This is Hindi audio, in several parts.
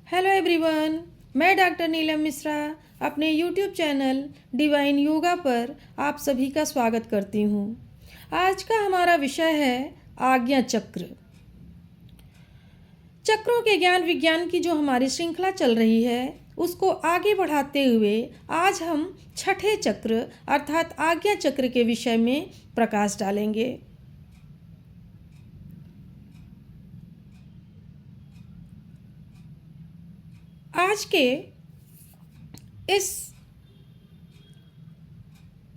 हेलो एवरीवन, मैं डॉक्टर नीलम मिश्रा अपने यूट्यूब चैनल डिवाइन योगा पर आप सभी का स्वागत करती हूँ। आज का हमारा विषय है आज्ञा चक्र। चक्रों के ज्ञान विज्ञान की जो हमारी श्रृंखला चल रही है उसको आगे बढ़ाते हुए आज हम छठे चक्र अर्थात आज्ञा चक्र के विषय में प्रकाश डालेंगे। आज के इस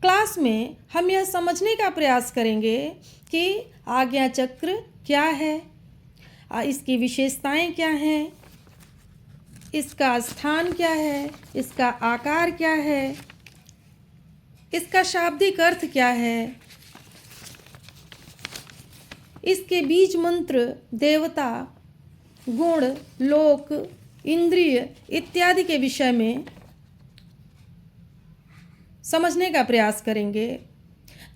क्लास में हम यह समझने का प्रयास करेंगे कि आज्ञा चक्र क्या है, इसकी विशेषताएं क्या हैं, इसका स्थान क्या है, इसका आकार क्या है, इसका शाब्दिक अर्थ क्या है, इसके बीज मंत्र, देवता, गुण, लोक, इंद्रिय इत्यादि के विषय में समझने का प्रयास करेंगे।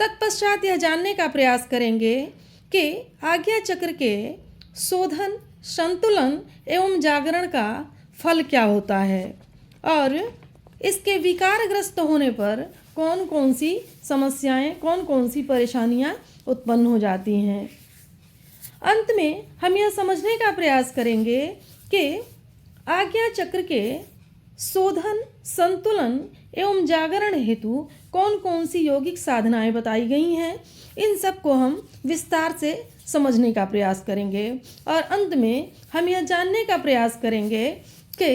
तत्पश्चात यह जानने का प्रयास करेंगे कि आज्ञा चक्र के शोधन, संतुलन एवं जागरण का फल क्या होता है और इसके विकारग्रस्त होने पर कौन कौन सी समस्याएं, कौन कौन सी परेशानियां उत्पन्न हो जाती हैं। अंत में हम यह समझने का प्रयास करेंगे कि आज्ञा चक्र के शोधन, संतुलन एवं जागरण हेतु कौन कौन सी यौगिक साधनाएं बताई गई हैं। इन सब को हम विस्तार से समझने का प्रयास करेंगे और अंत में हम यह जानने का प्रयास करेंगे कि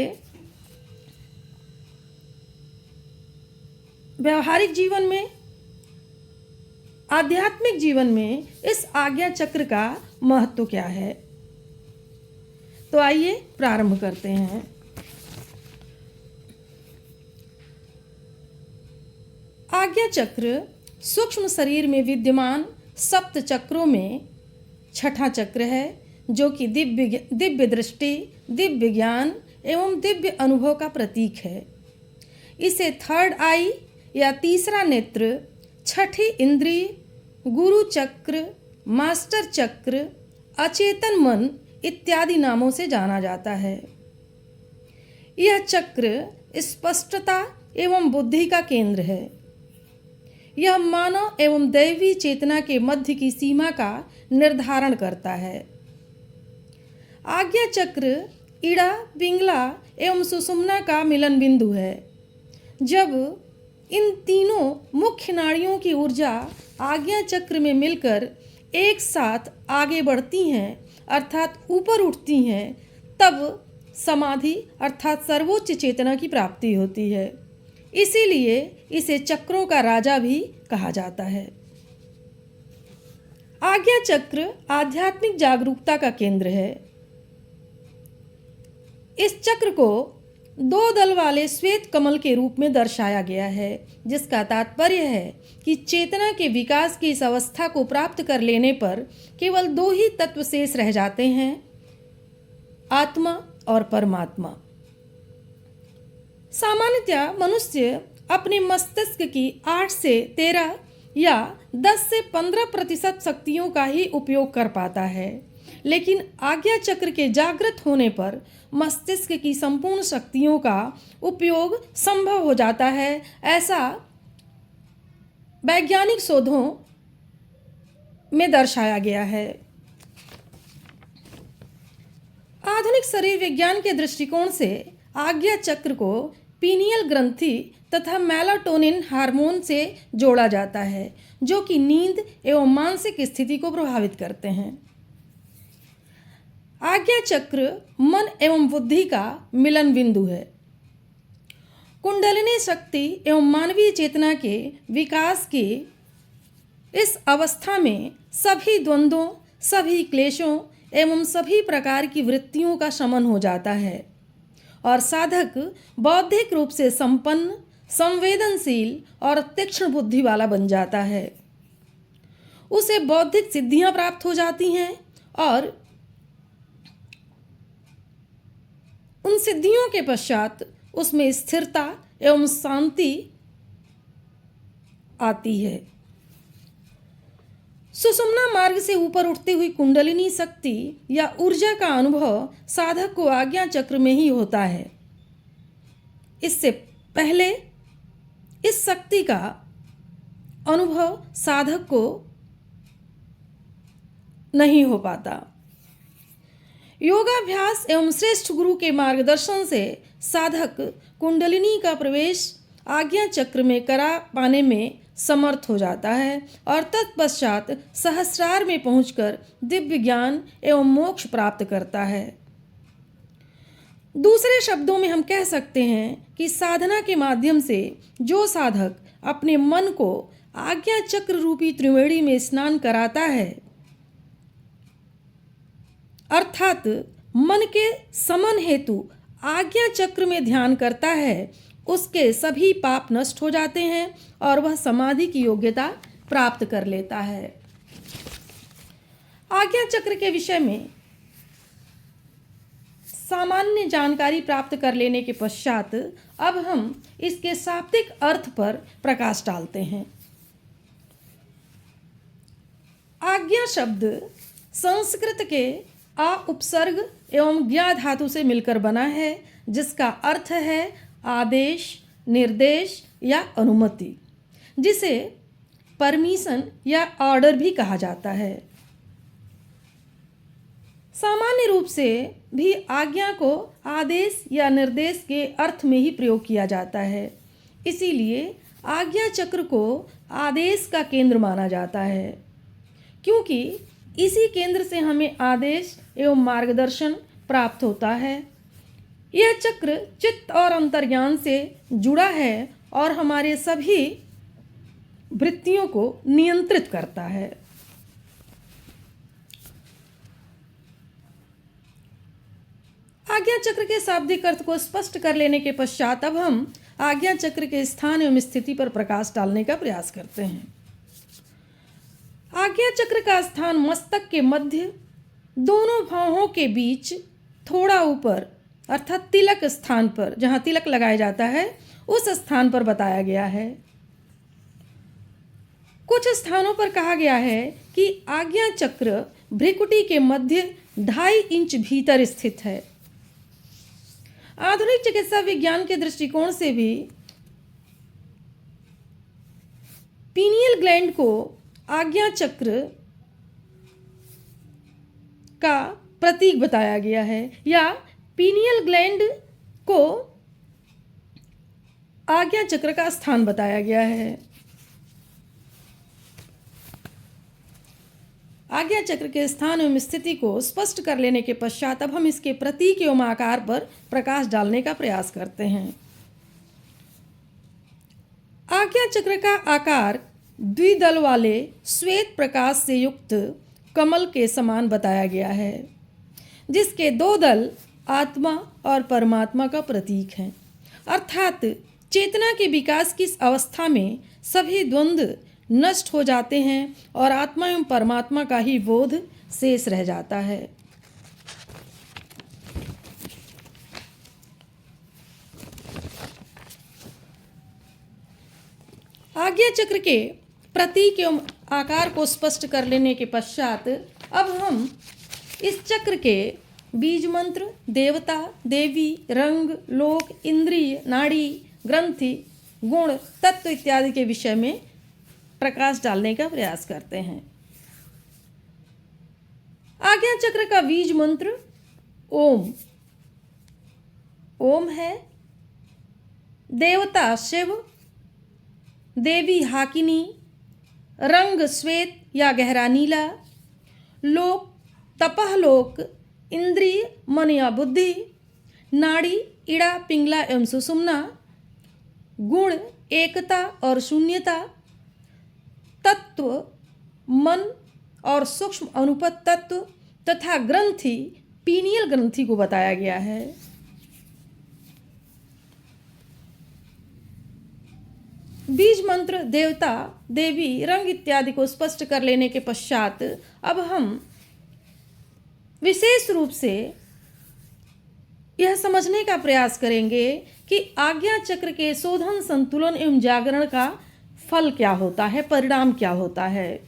व्यवहारिक जीवन में, आध्यात्मिक जीवन में इस आज्ञा चक्र का महत्व क्या है। तो आइए प्रारंभ करते हैं। आज्ञा चक्र सूक्ष्म शरीर में विद्यमान सप्त चक्रों में छठा चक्र है, जो कि दिव्य दृष्टि, दिव्य ज्ञान एवं दिव्य अनुभव का प्रतीक है। इसे थर्ड आई या तीसरा नेत्र, छठी इंद्रिय, गुरु चक्र, मास्टर चक्र, अचेतन मन इत्यादि नामों से जाना जाता है। यह चक्र स्पष्टता एवं बुद्धि का केंद्र है। यह मानव एवं दैवी चेतना के मध्य की सीमा का निर्धारण करता है। आज्ञा चक्र इड़ा, पिंगला एवं सुषुम्ना का मिलन बिंदु है। जब इन तीनों मुख्य नाड़ियों की ऊर्जा आज्ञा चक्र में मिलकर एक साथ आगे बढ़ती हैं अर्थात ऊपर उठती हैं, तब समाधि अर्थात सर्वोच्च चेतना की प्राप्ति होती है। इसीलिए इसे चक्रों का राजा भी कहा जाता है। आज्ञा चक्र आध्यात्मिक जागरूकता का केंद्र है। इस चक्र को दो दल वाले श्वेत कमल के रूप में दर्शाया गया है, जिसका तात्पर्य है कि चेतना के विकास की इस अवस्था को प्राप्त कर लेने पर केवल दो ही तत्व शेष रह जाते हैं, आत्मा और परमात्मा। सामान्यतः मनुष्य अपने मस्तिष्क की 8 से 13 या 10 से 15% शक्तियों का ही उपयोग कर पाता है, लेकिन आज्ञा चक्र के जागृत होने पर मस्तिष्क की संपूर्ण शक्तियों का उपयोग संभव हो जाता है। ऐसा वैज्ञानिक शोधों में दर्शाया गया है। आधुनिक शरीर विज्ञान के दृष्टिकोण से आज्ञा चक्र को पीनियल ग्रंथि तथा मेलाटोनिन हार्मोन से जोड़ा जाता है, जो कि नींद एवं मानसिक स्थिति को प्रभावित करते हैं। आज्ञा चक्र मन एवं बुद्धि का मिलन बिंदु है। कुंडलिनी शक्ति एवं मानवीय चेतना के विकास की इस अवस्था में सभी द्वंद्वों, सभी क्लेशों एवं सभी प्रकार की वृत्तियों का शमन हो जाता है और साधक बौद्धिक रूप से संपन्न, संवेदनशील और तीक्ष्ण बुद्धि वाला बन जाता है। उसे बौद्धिक सिद्धियां प्राप्त हो जाती हैं और उन सिद्धियों के पश्चात उसमें स्थिरता एवं शांति आती है। सुषुम्ना मार्ग से ऊपर उठती हुई कुंडलिनी शक्ति या ऊर्जा का अनुभव साधक को आज्ञा चक्र में ही होता है। इससे पहले इस शक्ति का अनुभव साधक को नहीं हो पाता। योगाभ्यास एवं श्रेष्ठ गुरु के मार्गदर्शन से साधक कुंडलिनी का प्रवेश आज्ञा चक्र में करा पाने में समर्थ हो जाता है और तत्पश्चात सहस्रार में पहुंचकर दिव्य ज्ञान एवं मोक्ष प्राप्त करता है। दूसरे शब्दों में हम कह सकते हैं कि साधना के माध्यम से जो साधक अपने मन को आज्ञा चक्र रूपी त्रिवेणी में स्नान कराता है, अर्थात मन के समन हेतु आज्ञा चक्र में ध्यान करता है, उसके सभी पाप नष्ट हो जाते हैं और वह समाधि की योग्यता प्राप्त कर लेता है। आज्ञा चक्र के विषय में सामान्य जानकारी प्राप्त कर लेने के पश्चात अब हम इसके शाब्दिक अर्थ पर प्रकाश डालते हैं। आज्ञा शब्द संस्कृत के आ उपसर्ग एवं ज्ञा धातु से मिलकर बना है, जिसका अर्थ है आदेश, निर्देश या अनुमति, जिसे परमिशन या ऑर्डर भी कहा जाता है। सामान्य रूप से भी आज्ञा को आदेश या निर्देश के अर्थ में ही प्रयोग किया जाता है। इसीलिए आज्ञा चक्र को आदेश का केंद्र माना जाता है, क्योंकि इसी केंद्र से हमें आदेश एवं मार्गदर्शन प्राप्त होता है। यह चक्र चित्त और अंतर्ज्ञान से जुड़ा है और हमारे सभी वृत्तियों को नियंत्रित करता है। आज्ञा चक्र के शाब्दिक अर्थ को स्पष्ट कर लेने के पश्चात अब हम आज्ञा चक्र के स्थान एवं स्थिति पर प्रकाश डालने का प्रयास करते हैं। आज्ञा चक्र का स्थान मस्तक के मध्य दोनों भौहों के बीच थोड़ा ऊपर अर्थात तिलक स्थान पर, जहाँ तिलक लगाया जाता है उस स्थान पर बताया गया है। कुछ स्थानों पर कहा गया है कि आज्ञा चक्र भ्रिकुटी के मध्य 2.5 इंच भीतर स्थित है। आधुनिक चिकित्सा विज्ञान के दृष्टिकोण से भी पीनियल ग्लैंड को आज्ञा चक्र का प्रतीक बताया गया है, या पीनियल ग्लैंड को आज्ञा चक्र का स्थान बताया गया है। आज्ञा चक्र के स्थान एवं स्थिति को स्पष्ट कर लेने के पश्चात अब हम इसके प्रतीक एवं आकार पर प्रकाश डालने का प्रयास करते हैं। आज्ञा चक्र का आकार द्विदल वाले श्वेत प्रकाश से युक्त कमल के समान बताया गया है, जिसके 2 दल आत्मा और परमात्मा का प्रतीक हैं। अर्थात चेतना के विकास की अवस्था में सभी द्वंद्व नष्ट हो जाते हैं और आत्मा एवं परमात्मा का ही बोध शेष रह जाता है। आज्ञा चक्र के प्रतीक एवं आकार को स्पष्ट कर लेने के पश्चात अब हम इस चक्र के बीज मंत्र, देवता, देवी, रंग, लोक, इंद्रिय, नाड़ी, ग्रंथि, गुण, तत्व इत्यादि के विषय में प्रकाश डालने का प्रयास करते हैं। आज्ञा चक्र का बीज मंत्र ओम। ओम है। देवता शिव, देवी हाकिनी, रंग श्वेत या गहरा नीला, लोक तपह लोक, इंद्रिय मन या बुद्धि, नाड़ी इड़ा पिंगला एवं सुषुम्ना, गुण एकता और शून्यता, तत्व मन और सूक्ष्म अनुपत तत्व तथा ग्रंथि पीनियल ग्रंथि को बताया गया है। बीज मंत्र, देवता, देवी, रंग इत्यादि को स्पष्ट कर लेने के पश्चात अब हम विशेष रूप से यह समझने का प्रयास करेंगे कि आज्ञा चक्र के शोधन, संतुलन एवं जागरण का फल क्या होता है, परिणाम क्या होता है।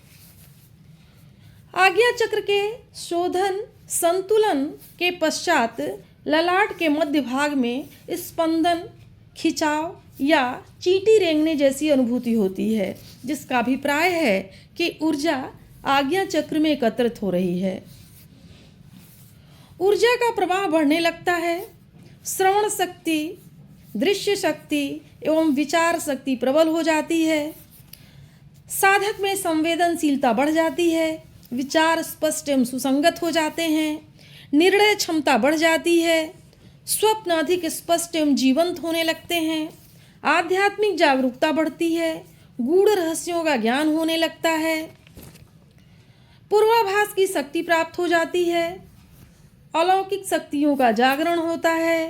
आज्ञा चक्र के शोधन संतुलन के पश्चात ललाट के मध्य भाग में स्पंदन, खिंचाव या चींटी रेंगने जैसी अनुभूति होती है, जिसका अभिप्राय है कि ऊर्जा आज्ञा चक्र में एकत्रित हो रही है। ऊर्जा का प्रवाह बढ़ने लगता है। श्रवण शक्ति, दृश्य शक्ति एवं विचार शक्ति प्रबल हो जाती है। साधक में संवेदनशीलता बढ़ जाती है। विचार स्पष्ट एवं सुसंगत हो जाते हैं। निर्णय क्षमता बढ़ जाती है। स्वप्न अधिक स्पष्ट एवं जीवंत होने लगते हैं। आध्यात्मिक जागरूकता बढ़ती है। गूढ़ रहस्यों का ज्ञान होने लगता है। पूर्वाभास की शक्ति प्राप्त हो जाती है। अलौकिक शक्तियों का जागरण होता है।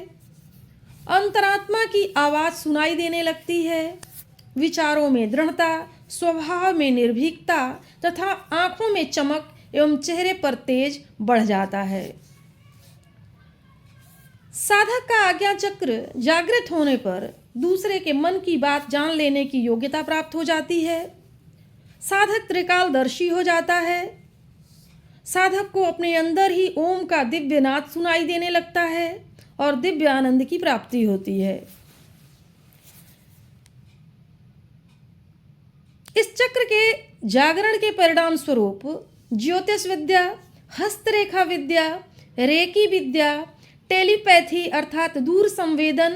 अंतरात्मा की आवाज़ सुनाई देने लगती है। विचारों में दृढ़ता, स्वभाव में निर्भीकता तथा आंखों में चमक एवं चेहरे पर तेज बढ़ जाता है। साधक का आज्ञा चक्र जागृत होने पर दूसरे के मन की बात जान लेने की योग्यता प्राप्त हो जाती है। साधक त्रिकालदर्शी हो जाता है। साधक को अपने अंदर ही ओम का दिव्य नाद सुनाई देने लगता है और दिव्य आनंद की प्राप्ति होती है। इस चक्र के जागरण के परिणाम स्वरूप ज्योतिष विद्या, हस्तरेखा विद्या, रेकी विद्या, टेलीपैथी अर्थात दूर संवेदन,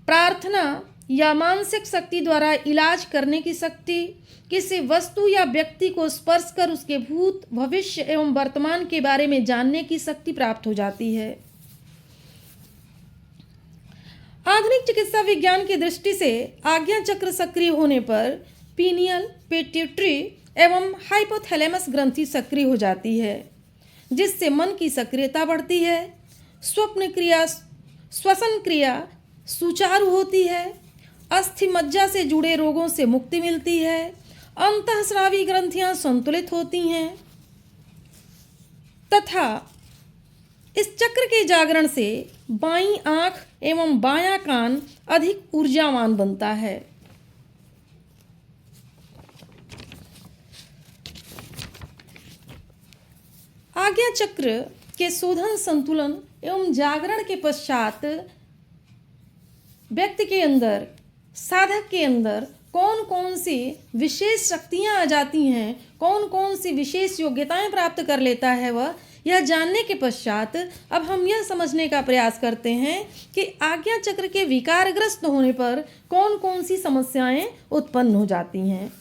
प्रार्थना या मानसिक शक्ति द्वारा इलाज करने की शक्ति, किसी वस्तु या व्यक्ति को स्पर्श कर उसके भूत, भविष्य एवं वर्तमान के बारे में जानने की शक्ति प्राप्त हो जाती है। आधुनिक चिकित्सा विज्ञान की दृष्टि से आज्ञा चक्र सक्रिय होने पर पीनियल, पिट्यूटरी एवं हाइपोथैलेमस ग्रंथि सक्रिय हो जाती है, जिससे मन की सक्रियता बढ़ती है। स्वप्न क्रिया, श्वसन क्रिया सुचारू होती है। अस्थि मज्जा से जुड़े रोगों से मुक्ति मिलती है। अंतःस्रावी ग्रंथियां संतुलित होती हैं तथा इस चक्र के जागरण से बाईं आंख एवं बायां कान अधिक ऊर्जावान बनता है। आज्ञा चक्र के शोधन, संतुलन एवं जागरण के पश्चात व्यक्ति के अंदर, साधक के अंदर कौन कौन सी विशेष शक्तियां आ जाती हैं, कौन कौन सी विशेष योग्यताएं प्राप्त कर लेता है वह, यह जानने के पश्चात अब हम यह समझने का प्रयास करते हैं कि आज्ञा चक्र के विकारग्रस्त होने पर कौन कौन सी समस्याएं उत्पन्न हो जाती हैं।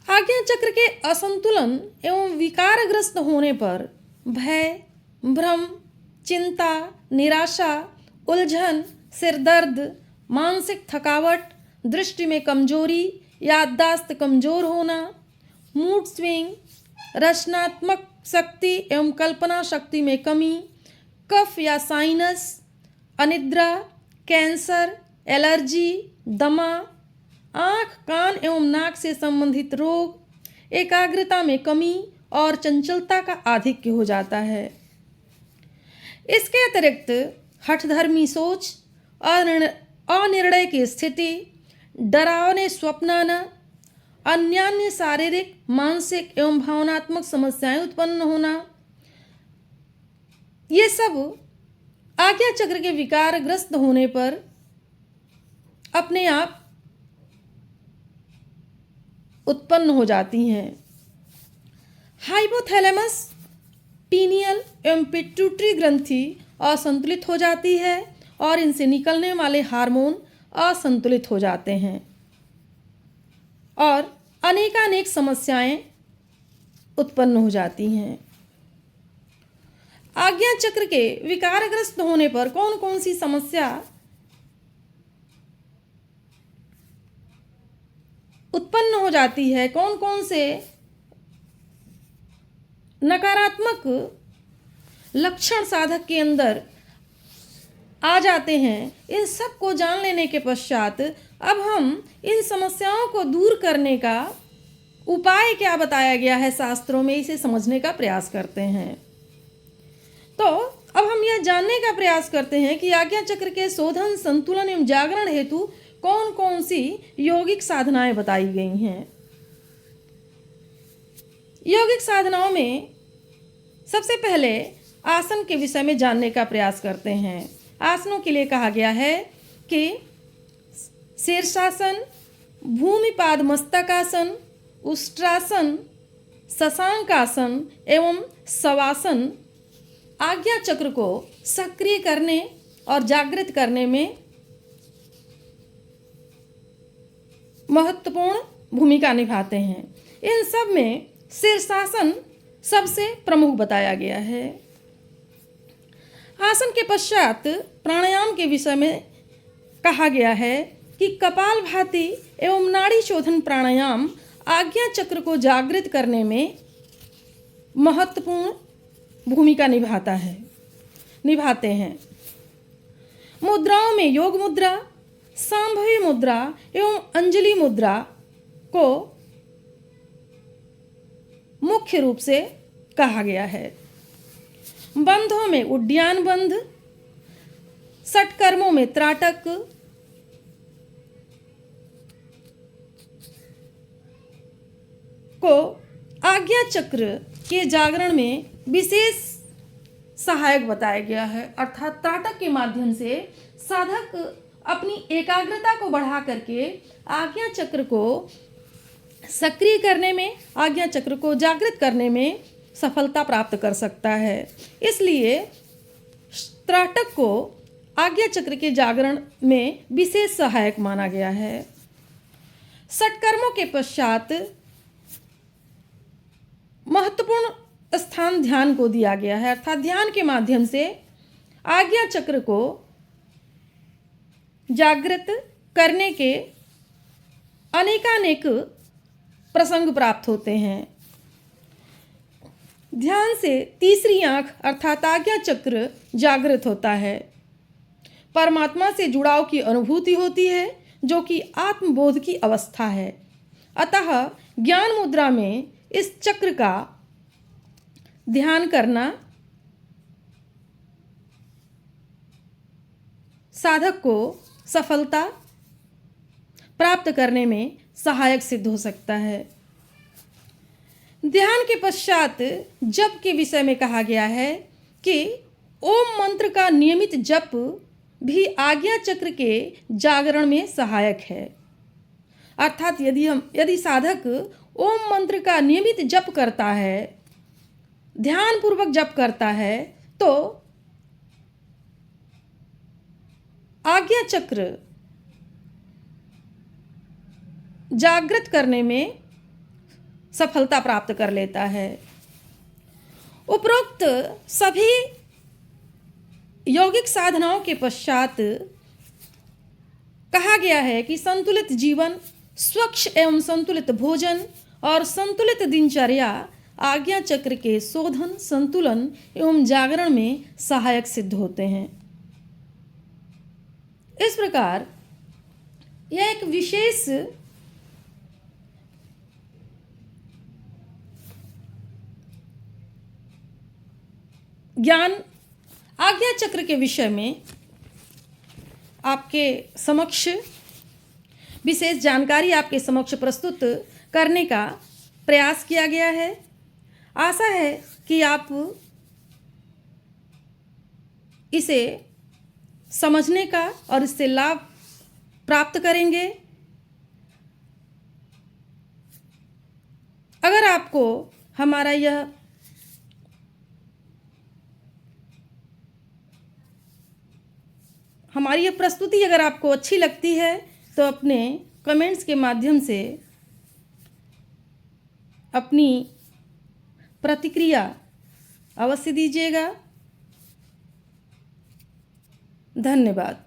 आज्ञा चक्र के असंतुलन एवं विकारग्रस्त होने पर भय, भ्रम, चिंता, निराशा, उलझन, सिरदर्द, मानसिक थकावट, दृष्टि में कमजोरी, याददाश्त कमजोर होना, मूड स्विंग, रचनात्मक शक्ति एवं कल्पना शक्ति में कमी, कफ या साइनस, अनिद्रा, कैंसर, एलर्जी, दमा, आँख, कान एवं नाक से संबंधित रोग, एकाग्रता में कमी और चंचलता का आधिक्य हो जाता है। इसके अतिरिक्त हठधर्मी सोच, अनिर्णय की स्थिति, डरावने स्वप्न आना, अन्यान्य शारीरिक, मानसिक एवं भावनात्मक समस्याएं उत्पन्न होना, ये सब आज्ञा चक्र के विकारग्रस्त होने पर अपने आप उत्पन्न हो जाती हैं। हाइपोथैलेमस, पीनियल एवं पिट्यूटरी ग्रंथि असंतुलित हो जाती है और इनसे निकलने वाले हार्मोन असंतुलित हो जाते हैं और अनेकानेक समस्याएं उत्पन्न हो जाती हैं। आज्ञा चक्र के विकारग्रस्त होने पर कौन कौन सी समस्या उत्पन्न हो जाती है, कौन कौन से नकारात्मक लक्षण साधक के अंदर आ जाते हैं, इन सब को जान लेने के पश्चात अब हम इन समस्याओं को दूर करने का उपाय क्या बताया गया है शास्त्रों में, इसे समझने का प्रयास करते हैं। तो अब हम यह जानने का प्रयास करते हैं कि आज्ञा चक्र के शोधन, संतुलन एवं जागरण हेतु कौन कौन सी यौगिक साधनाएं बताई गई हैं। यौगिक साधनाओं में सबसे पहले आसन के विषय में जानने का प्रयास करते हैं। आसनों के लिए कहा गया है कि शीर्षासन, भूमिपाद मस्तकासन, उष्ट्रासन, शशांकासन एवं शवासन आज्ञा चक्र को सक्रिय करने और जागृत करने में महत्वपूर्ण भूमिका निभाते हैं। इन सब में शीर्षासन सबसे प्रमुख बताया गया है। आसन के पश्चात प्राणायाम के विषय में कहा गया है कि कपालभाति एवं नाड़ी शोधन प्राणायाम आज्ञा चक्र को जागृत करने में महत्वपूर्ण भूमिका निभाते हैं। मुद्राओं में योग मुद्रा, सांभवी मुद्रा एवं अंजलि मुद्रा को मुख्य रूप से कहा गया है। बंधों में उड्डयन बंध, षटकर्मों में त्राटक, को आज्ञा चक्र के जागरण में विशेष सहायक बताया गया है। अर्थात त्राटक के माध्यम से साधक अपनी एकाग्रता को बढ़ा करके आज्ञा चक्र को सक्रिय करने में, आज्ञा चक्र को जागृत करने में सफलता प्राप्त कर सकता है। इसलिए त्राटक को आज्ञा चक्र के जागरण में विशेष सहायक माना गया है। षटकर्मों के पश्चात महत्वपूर्ण स्थान ध्यान को दिया गया है। अर्थात ध्यान के माध्यम से आज्ञा चक्र को जागृत करने के अनेकानेक प्रसंग प्राप्त होते हैं। ध्यान से तीसरी आंख अर्थात आज्ञा चक्र जागृत होता है। परमात्मा से जुड़ाव की अनुभूति होती है, जो कि आत्मबोध की अवस्था है। अतः ज्ञान मुद्रा में इस चक्र का ध्यान करना साधक को सफलता प्राप्त करने में सहायक सिद्ध हो सकता है। ध्यान के पश्चात जप के विषय में कहा गया है कि ओम मंत्र का नियमित जप भी आज्ञा चक्र के जागरण में सहायक है। अर्थात यदि साधक ओम मंत्र का नियमित जप करता है, ध्यान पूर्वक जप करता है, तो आज्ञा चक्र जागृत करने में सफलता प्राप्त कर लेता है। उपरोक्त सभी यौगिक साधनाओं के पश्चात कहा गया है कि संतुलित जीवन, स्वच्छ एवं संतुलित भोजन और संतुलित दिनचर्या आज्ञा चक्र के शोधन, संतुलन एवं जागरण में सहायक सिद्ध होते हैं। इस प्रकार यह एक विशेष ज्ञान आज्ञा चक्र के विषय में आपके समक्ष विशेष जानकारी आपके समक्ष प्रस्तुत करने का प्रयास किया गया है। आशा है कि आप इसे समझने का और इससे लाभ प्राप्त करेंगे। अगर आपको हमारी यह प्रस्तुति अगर आपको अच्छी लगती है तो अपने कमेंट्स के माध्यम से अपनी प्रतिक्रिया अवश्य दीजिएगा। धन्यवाद।